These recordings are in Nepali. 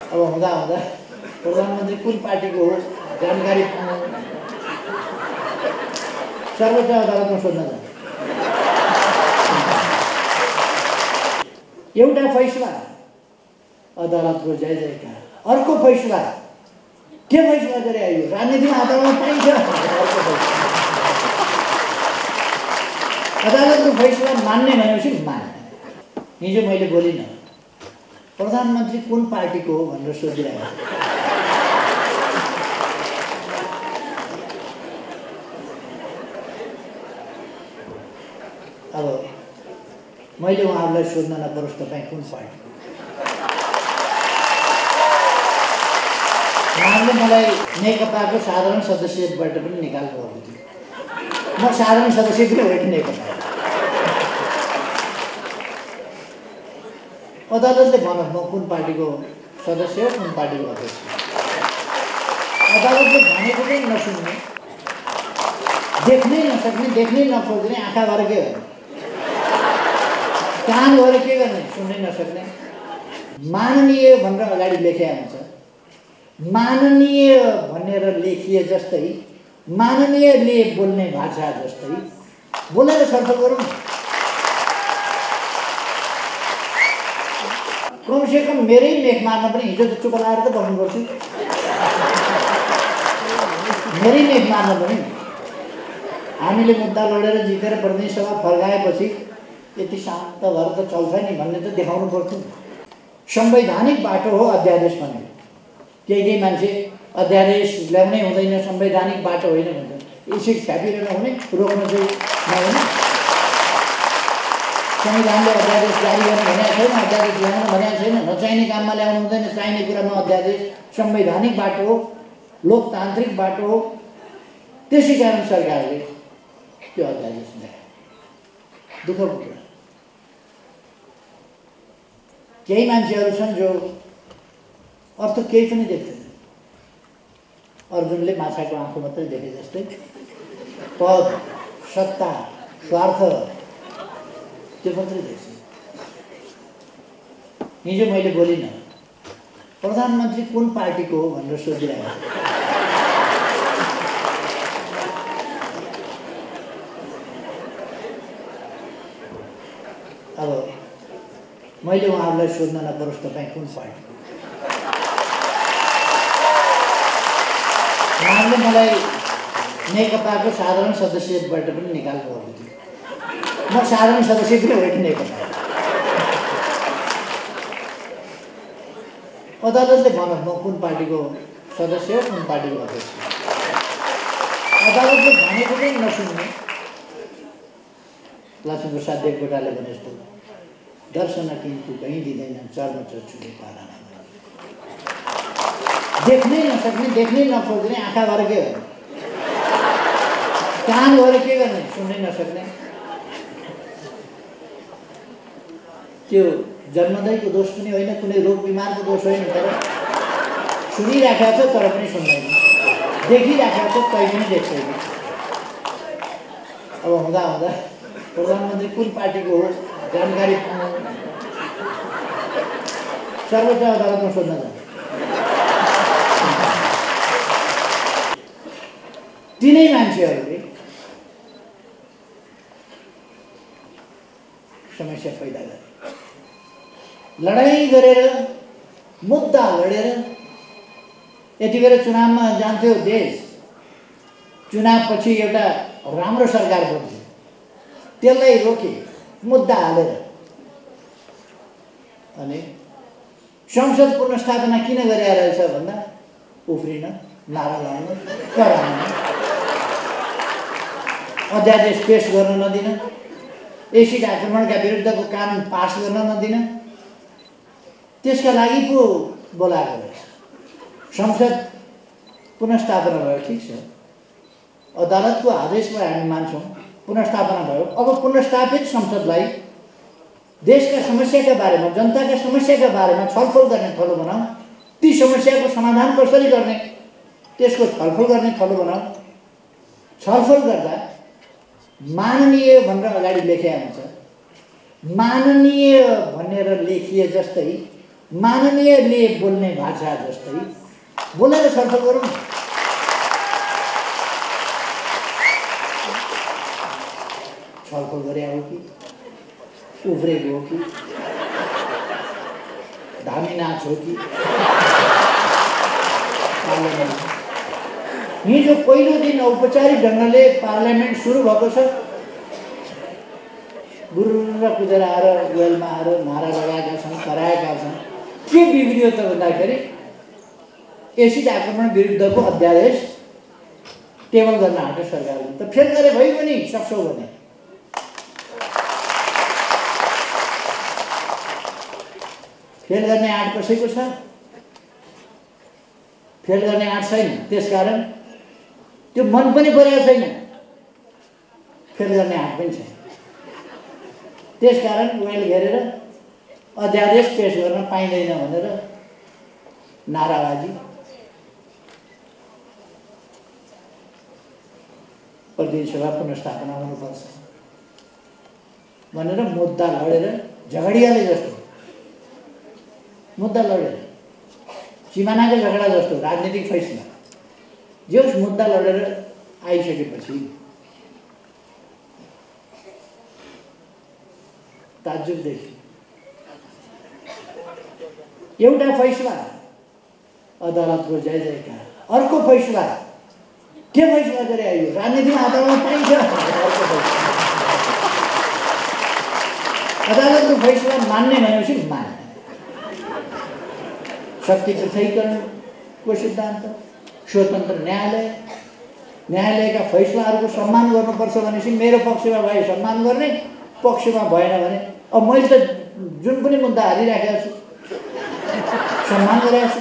अब हुँदा हुँदा प्रधानमन्त्री कुन पार्टीको हो जानकारी सर्वोच्च अदालतमा सोध्न जान्छ। एउटा फैसला अदालतको जय जयकार, अर्को फैसला के फैसला गरे आयो राजनीतिमा अदालतमा पाइन्छ। अदालतको फैसला मान्ने भनेपछि मान्ने। हिजो मैले बोलिनँ प्रधानमन्त्री कुन पार्टीको हो भनेर सोधिरहेको। अब मैले उहाँहरूलाई सोध्न नपरोस् तपाईँ कुन पार्टी। उहाँले मलाई नेकपाको साधारण सदस्यबाट पनि निकाल्नु भएको थियो। म साधारण सदस्य पनि होइन नेकपा। अदालतले भनौँ म कुन पार्टीको सदस्य हो कुन पार्टीको अध्यक्ष। अदालतले भनेको पनि नसुन्ने, देख्नै नसक्ने, देख्नै नखोज्ने, आँखा भएर के गर्ने, कान भएर के गर्ने, सुन्नै नसक्ने। माननीय भनेर अगाडि लेखेको हुन्छ, माननीय भनेर लेखिए जस्तै माननीयले बोल्ने भाषा जस्तै बोलेर छलफल गरौँ। कमसेकम मेरै मेख मार्न पनि हिजो त चुप लाएर त बस्नु पर्छ। मेरै मेख मार्न पनि हामीले मुद्दा लडेर जितेर प्रतिनिधि सभा फर्काएपछि यति शान्त भएर त चल्छ नि भन्ने त देखाउनु पर्थ्यो। संवैधानिक बाटो हो अध्यादेश भनेको। केही मान्छे अध्यादेश ल्याउनै हुँदैन, संवैधानिक बाटो होइन भन्छ। एसिड छ्यापिरहनु हुने, रोक्न चाहिँ नहुने। संविधानले अध्यादेश जारी गर्नु भनेको छैन, अध्यादेश ल्याउनु भनेको छैन। नचाहिने काममा ल्याउनु हुँदैन, चाहिने कुरामा अध्यादेश। संवैधानिक बाटो हो, लोकतान्त्रिक बाटो हो। त्यसै कारण सरकारले त्यो अध्यादेश ल्यायो। दुःखको कुरा। केही मान्छेहरू छन् जो अर्थ केही पनि देख्दैन। अर्जुनले माछाको आँखो मात्रै देखे जस्तै पद, सत्ता, स्वार्थ त्यो मात्रै देख्छ। हिजो मैले बोलिनँ प्रधानमन्त्री कुन पार्टीको हो भनेर सोधिरहेको। अब मैले उहाँहरूलाई सोध्न नपरोस् तपाईँ कुन पार्टी। उहाँले मलाई नेकपाको साधारण सदस्यबाट पनि निकाल्नु भएको थियो। म साधारण सदस्य पनि होइन नेकपा। अदालतले भनौँ म कुन पार्टीको सदस्य हो कुन पार्टीको अध्यक्ष। अदालतले भनेको पनि नसुन्ने। लक्ष्मीप्रसाद देवकोटाले भने जस्तो दर्शन किन्तु कहीँ दिँदैन, चर्म चक्षुले पारा देख्नै नसक्ने, देख्नै नखोज्ने, आँखा भएर के गर्ने, कान भएर के गर्ने, सुन्नै नसक्ने। त्यो जन्मदैको दोष पनि होइन, कुनै रोग बिमारको दोष होइन। तर सुनिराखेको छ तर पनि सुन्दैन, देखिराखेको छ तै पनि देख्दैन। अब हुँदा हुँदा प्रधानमन्त्री कुन पार्टीको हो जानकारी सर्वोच्च अदालतमा सोध्न जान्छ। तिनै मान्छेहरूले समस्या पैदा गरे, लडाइँ गरेर, मुद्दा लडेर। यति बेला चुनावमा जान्थ्यो देश, चुनावपछि एउटा राम्रो सरकार बन्थ्यो, त्यसलाई रोके मुद्दा हालेर। अनि संसद पुनर्स्थापना किन गरिरहेछ भन्दा उफ्रिन, नारा लाउन, कराउन, अध्यादेश पेश गर्न नदिन, एसिड आक्रमणका विरुद्धको कानुन पास गर्न नदिन, त्यसका लागि पो बोलाएको रहेछ। संसद पुनर्स्थापना भयो, ठिक छ, अदालतको आदेशलाई हामी मान्छौँ, पुनर्स्थापना भयो। अब पुनर्स्थापित संसदलाई देशका समस्याका बारेमा, जनताका समस्याका बारेमा छलफल गर्ने थलो बनाऊ। ती समस्याको समाधान कसरी गर्ने त्यसको छलफल गर्ने थलो बनाऊ। छलफल गर्दा माननीय भनेर अगाडि लेखेको हुन्छ, माननीय भनेर लेखिए जस्तै माननीयले बोल्ने भाषा जस्तै बोलेर छलफल गरौँ। छलफल गरे हो कि उब्रेको हो कि धामी नाच हो कि हिजो पहिलो दिन औपचारिक ढङ्गले पार्लियामेन्ट सुरु भएको छ। गुरुर कुदेर आएर वेलमा आएर नारा लगाएका छन्, कराएका छन्। के बिग्रियो त भन्दाखेरि एसिड आक्रमण विरुद्धको अध्यादेश टेबल गर्न आँट्यो सरकारले। त फेल गरे भइगयो नि, सक्छौ भने। फेल गर्ने आँट कसैको छ? फेल गर्ने आँट छैन। त्यसकारण त्यो मन पनि परेको छैन, फेल गर्ने आँट पनि छैन। त्यसकारण वेल घेरेर अध्यादेश पेश गर्न पाइँदैन भनेर नाराबाजी, प्रतिनिधि सभा पुनर्स्थापना हुनुपर्छ भनेर मुद्दा लडेर झगडियाले जस्तो मुद्दा लडेर सिमानाको झगडा जस्तो राजनीतिक फैसला जे उस मुद्दा लडेर आइसकेपछि ताज्जुब देखियो। एउटा फैसला अदालतको जय जयकार, अर्को फैसला के फैसला गरे आयो? राजनीतिमा अदालतमा पाइन्छ अदालतको फैसला मान्ने भनेपछि मान्ने। शक्ति पृथकीकरणको सिद्धान्त, स्वतन्त्र न्यायालय, न्यायालयका फैसलाहरूको सम्मान गर्नुपर्छ भनेपछि मेरो पक्षमा भए सम्मान गर्ने, पक्षमा भएन भने अब मैले त जुन पनि मुद्दा हालिराखेको छु सम्मान गरेको छु,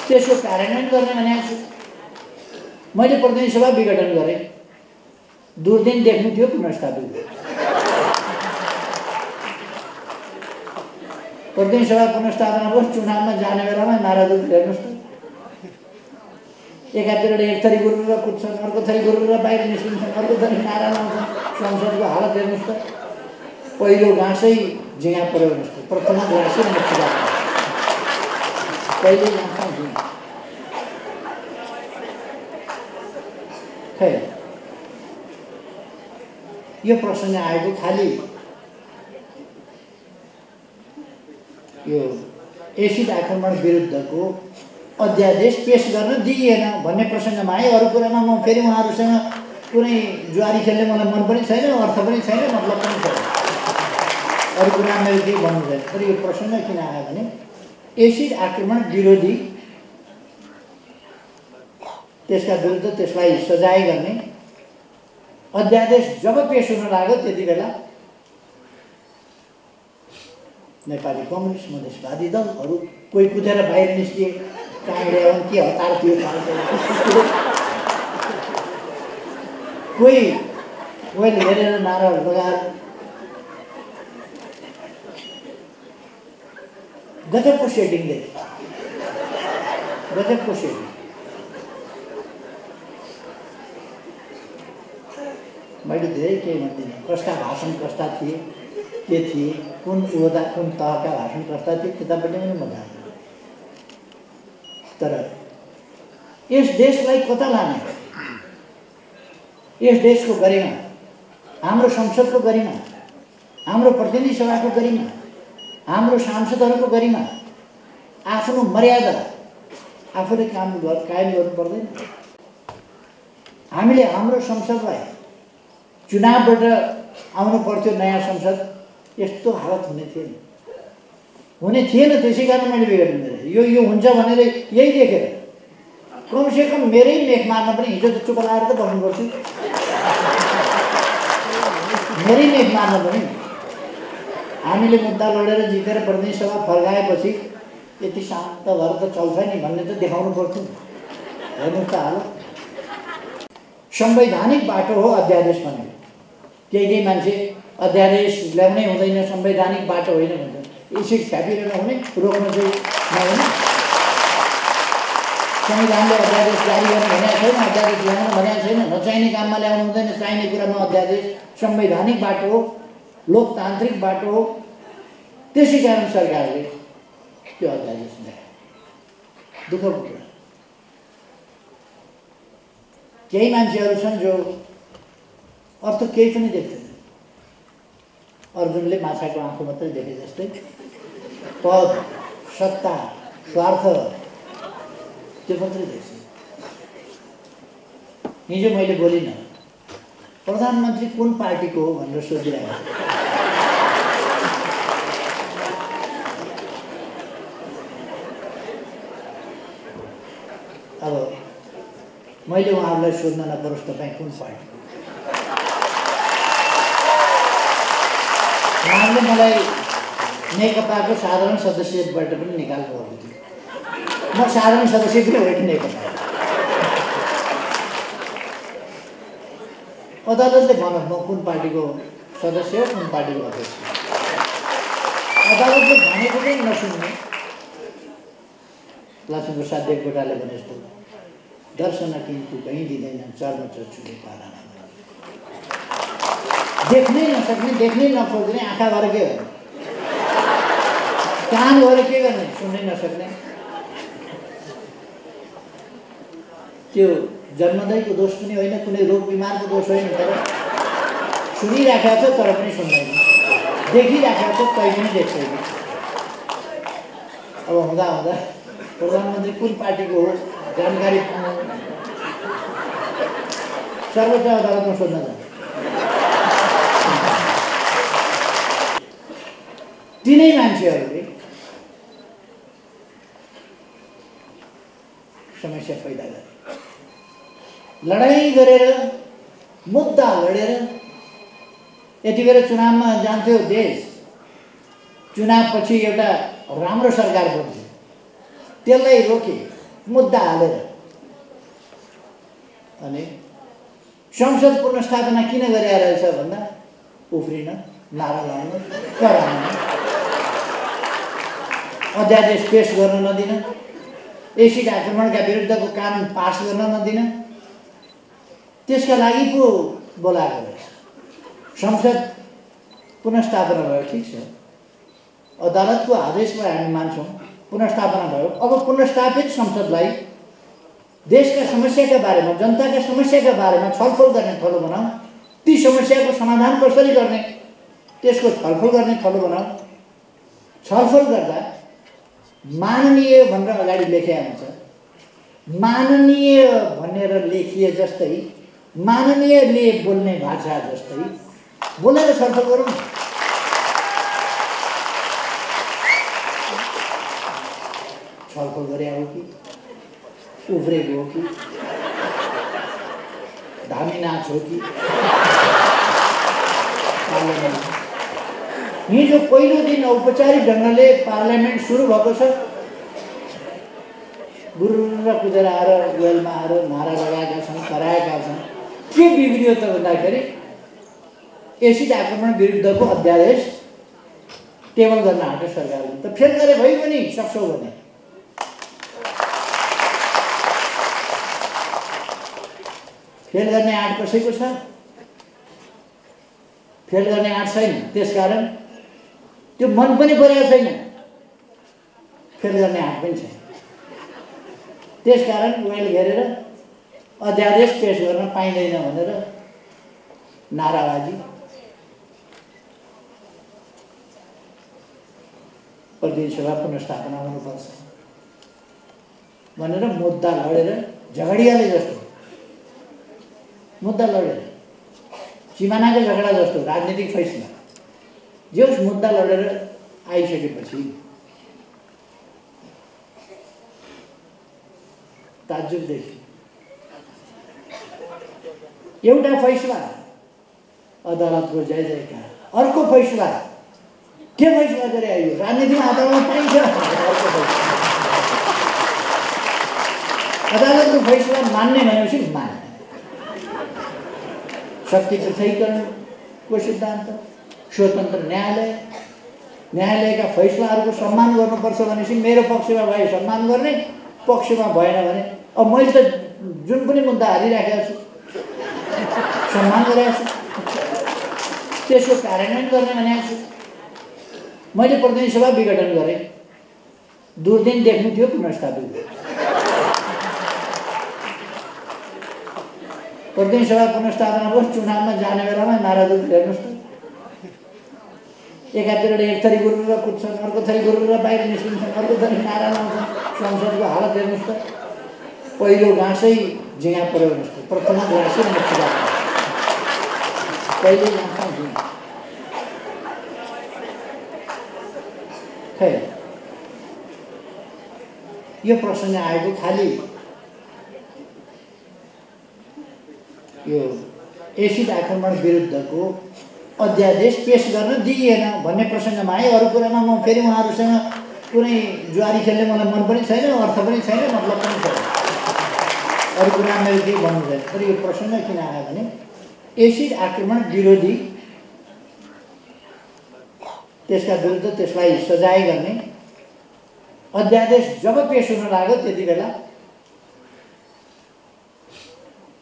त्यसको कार्यान्वयन गर्ने भनेको छु। मैले प्रतिनिधि सभा विघटन गरेँ, दुर्दिन देख्नु थियो, पुनर्स्थापित भयो। प्रतिनिधि सभा पुनर्स्थापना भयो। चुनावमा जाने बेलामा नाराजु हेर्नुहोस् त, एकातिर एक थरी गुरुर कुद्छन्, अर्को थरी गुरुर बाहिर निस्किन्छन्, अर्को थरी नारा लाउँछन्। संसदको हालत हेर्नुहोस् त, पहिलो घाँसै झिँगा पऱ्यो हेर्नुहोस् त, प्रथम घाँसै मुख्य कहिले घाँस खै। यो प्रसङ्ग आएको खालि यो एसिड आक्रमण विरुद्धको अध्यादेश पेश गर्न दिइएन भन्ने प्रसङ्गमा आयो। अरू कुरामा म फेरि उहाँहरूसँग कुनै जुवारी खेल्ने मलाई मन पनि छैन, अर्थ पनि छैन, मतलब पनि छैन। अरू कुरामा मेरो केही भन्नु छैन। तर यो प्रसङ्ग किन आयो भने एसिड आक्रमण विरोधी, त्यसका विरुद्ध त्यसलाई सजाय गर्ने अध्यादेश जब पेश हुन लाग्यो त्यति बेला नेपाली कम्युनिस्ट, मधेसवादी दलहरू कोही कुदेर बाहिर निस्किए। कहाँ ल्याउन्, के हतार थियो, कोही मैले हेरेर नाराहरू लगाएर गजबको सेटिङ देखेँ, गजबको सेटिङ। मैले धेरै केही भन्दिनँ, कसका भाषण कस्ता थिए, के थिए, कुन ओहदा कुन तहका भाषण कस्ता थिए, त्यतापट्टि पनि म जान्दिनँ। तर यस देशलाई कता लाने, यस देशको गरिमा, हाम्रो संसदको गरिमा, हाम्रो प्रतिनिधि सभाको गरिमा, हाम्रो सांसदहरूको गरिमा, आफ्नो मर्यादा आफूले कायम गर्नु पर्दैन। हामीले हाम्रो संसदलाई चुनावबाट आउनु पर्थ्यो, नयाँ संसद, यस्तो हालत हुने थिएन, त्यसै कारण मैले बिगार्नु गरेँ। यो हुन्छ भनेर यही देखेर कमसेकम मेरै मेख मार्न पनि हिजो त चुप लाएर त बस्नु पर्थ्यो, मेरै मेख मार्न पनि। हामीले मुद्दा लडेर जितेर प्रतिनिधि सभा फर्काएपछि यति शान्त भएर त चल्छ नि भन्ने त देखाउनु पर्थ्यो। हेर्नुहोस् त हालत। संवैधानिक बाटो हो अध्यादेश भनेको। केही मान्छे अध्यादेश ल्याउनै हुँदैन, संवैधानिक बाटो होइन भन्छ। एसिड छ्यापिरहनु हुने, रोक्न चाहिँ नहुने। संविधानले अध्यादेश जारी गर्नु भनेको छैन, अध्यादेश ल्याउनु भनेको छैन। नचाहिने काममा ल्याउनु हुँदैन, चाहिने कुरामा अध्यादेश। संवैधानिक बाटो हो, लोकतान्त्रिक बाटो हो। त्यसै कारण सरकारले त्यो अध्यादेश ल्याए। दुःखको कुरा। केही मान्छेहरू छन् जो अर्थ केही पनि देख्दैन। अर्जुनले माछाको आँखा मात्रै देखे जस्तै पद, सत्ता, स्वार्थ त्यो मात्रै देख्छ। हिजो मैले बोलिनँ, प्रधानमन्त्री कुन पार्टीको हो भनेर सोधिरहेको। अब मैले उहाँहरूलाई सोध्न नपरोस् तपाईँ कुन पार्टी। उहाँले मलाई नेकपाको साधारण सदस्यबाट पनि निकाल्नु भएको थियो। म साधारण सदस्य पनि होइन नेकपा। अदालतले भनौँ म कुन पार्टीको सदस्य हो, कुन पार्टीको अध्यक्ष। अदालतले भनेको पनि नसुन्ने लक्ष्मीप्रसाद देवकोटाले भने जस्तो दर्शन किन्तु कहीँ दिँदैन चर्म चक्षुले पारामा। देख्नै नसक्ने, देख्नै नखोज्ने आँखा भएर के गर्ने, कान भएर के गर्ने, सुन्नै नसक्ने। त्यो जन्मदैको दोष पनि होइन, कुनै रोग बिमारको दोष होइन, तर सुनिराखेको छ तर पनि सुन्दैन, देखिराखेको छ तै पनि देख्दैन। अब हुँदा हुँदा प्रधानमन्त्री कुन पार्टीको हो जानकारी सर्वोच्च अदालतमा सोध्न जान्छ। तिनै मान्छेहरूले समस्या पैदा गरे। लडाइँ गरेर, मुद्दा लडेर, यति बेला चुनावमा जान्थ्यो देश, चुनावपछि एउटा राम्रो सरकार बन्थ्यो, त्यसलाई रोके मुद्दा हालेर। अनि संसद पुनर्स्थापना किन गरिरहेछ भन्दा उफ्रिन, नारा लाउन, कराउन, अध्यादेश पेश गर्न नदिन, एसिड आक्रमणका विरुद्धको कानुन पास गर्न नदिन, त्यसका लागि पो बोलाएको रहेछ। संसद पुनर्स्थापना भयो, ठिक छ, अदालतको आदेशलाई हामी मान्छौँ, पुनर्स्थापना भयो। अब पुनर्स्थापित संसदलाई देशका समस्याका बारेमा, जनताका समस्याका बारेमा छलफल गर्ने थलो बनाऊ। ती समस्याको समाधान कसरी गर्ने त्यसको छलफल गर्ने थलो बनाऊ। छलफल गर्दा माननीय भनेर अगाडि लेखेको हुन्छ, माननीय भनेर लेखिए जस्तै, माननीयले बोल्ने भाषा जस्तै बोलेर छलफल गरौँ। छलफल गरे हो कि उब्रेको हो कि धामी नाच हो कि हिजो पहिलो दिन औपचारिक ढङ्गले पार्लियामेन्ट सुरु भएको छ। गुरुर कुदेर आएर वेलमा आएर नारा लगाएका छन्, कराएका छन्। के बिग्रियो त भन्दाखेरि एसिड आक्रमण विरुद्धको अध्यादेश टेबल गर्न आँट्यो सरकारले। त फेल गरे भइगयो नि, सक्छौ भने। फेल गर्ने आँट कसैको छ? फेल गर्ने आँट छैन। त्यसकारण त्यो मन पनि परेको छैन, फेल गर्ने आँट पनि छैन। त्यसकारण वेल घेरेर अध्यादेश पेश गर्न पाइँदैन भनेर नाराबाजी, प्रतिनिधि सभा पुनर्स्थापना हुनुपर्छ भनेर मुद्दा लडेर, झगडियाले जस्तो मुद्दा लडेर, सिमानाको झगडा जस्तो राजनीतिक फैसला जे होस् मुद्दा लडेर आइसकेपछि ताज्जुबदेखि एउटा फैसला अदालतको जय जयकार, अर्को फैसला के फैसला गरे आयो? राजनीतिमा अदालतमा पाइन्छ अदालतको फैसला मान्ने भनेपछि मान्ने। शक्ति पृथकीकरणको सिद्धान्त, स्वतन्त्र न्यायालय, न्यायालयका फैसलाहरूको सम्मान गर्नुपर्छ भनेपछि मेरो पक्षमा भए सम्मान गर्ने, पक्षमा भएन भने अब मैले त जुन पनि मुद्दा हालिराखेको छु सम्मान गरेको छु, त्यसको कार्यान्वयन गर्ने भनेको छु। मैले प्रतिनिधि सभा विघटन गरेँ, दूरदिन देख्नु थियो पुनर्स्थापित भयो। प्रतिनिधि सभा पुनर्स्थापना भयो, चुनावमा जाने बेलामा नाराजु हेर्नुहोस् त, एकातिरबाट एक थरी गुरुर कुद्छन्, अर्को थरी गुरुर बाहिर निस्किन्छन्, अर्को थरी नारा लाउँछन्। संसदको हालत हेर्नुहोस् त, पहिलो घाँसै झिँगा पऱ्यो हेर्नुहोस् त, प्रथम घाँसै मुक्ति कहिले घाँस झिँगा खै। यो प्रसङ्ग आएको खालि यो एसिड आक्रमण विरुद्धको अध्यादेश पेश गर्न दिइएन भन्ने प्रसङ्गमा आयो। अरू कुरामा म फेरि उहाँहरूसँग कुनै जुवारी खेल्ने मलाई मन पनि छैन, अर्थ पनि छैन, मतलब पनि छैन, अरू कुरा मेरो केही भन्नु छैन। तर यो प्रसङ्ग किन आयो भने एसिड आक्रमण विरोधी, त्यसका विरुद्ध त्यसलाई सजाय गर्ने अध्यादेश जब पेश हुन लाग्यो त्यति बेला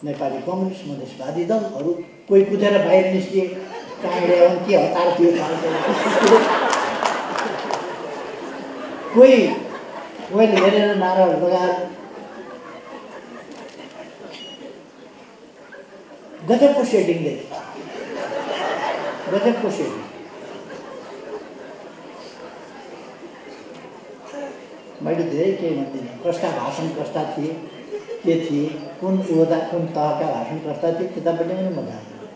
नेपाली कम्युनिस्ट, मधेसवादी दलहरू कोही कुदेर बाहिर निस्किए, कहाँ ल्याउन् के हतार थियो, कोही कोहीले हेरेर नाराहरू लगाएर गजबको सेटिङ देखे, गजबको सेटिङ। मैले धेरै केही भन्दिनँ, कसका भाषण कस्ता थिए, के थिए, कुन ओहदा कुन तहका भाषण कस्ता थिए, त्यतापट्टि पनि म जान्दिनँ।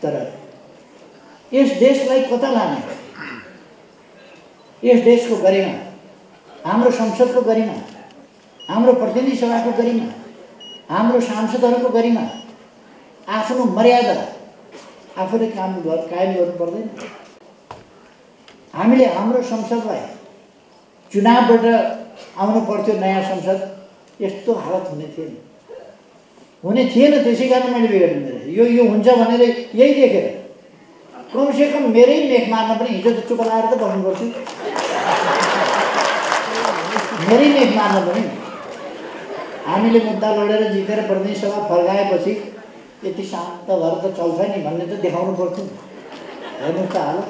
तर यस देशलाई कता लाने, यस देशको गरिमा, हाम्रो संसदको गरिमा, हाम्रो प्रतिनिधि सभाको गरिमा, हाम्रो सांसदहरूको गरिमा, आफ्नो मर्यादा आफूले कायम गर्नु पर्दैन। हामीले हाम्रो संसदलाई चुनावबाट आउनु पर्थ्यो, नयाँ संसद, यस्तो हालत हुने थिएन। त्यसै कारण मैले बिगारिदिँदैन। यो हुन्छ भनेर यही देखेर कमसेकम मेरै मेख मार्न पनि हिजो त चुप लाएर त बस्नु पर्थ्यो, मेरै मेख मार्न पनि। हामीले मुद्दा लडेर जितेर प्रतिनिधि सभा फर्काएपछि यति शान्त भएर त चल्छ नि भन्ने त देखाउनु पर्थ्यो। हेर्नुहोस् त हालत।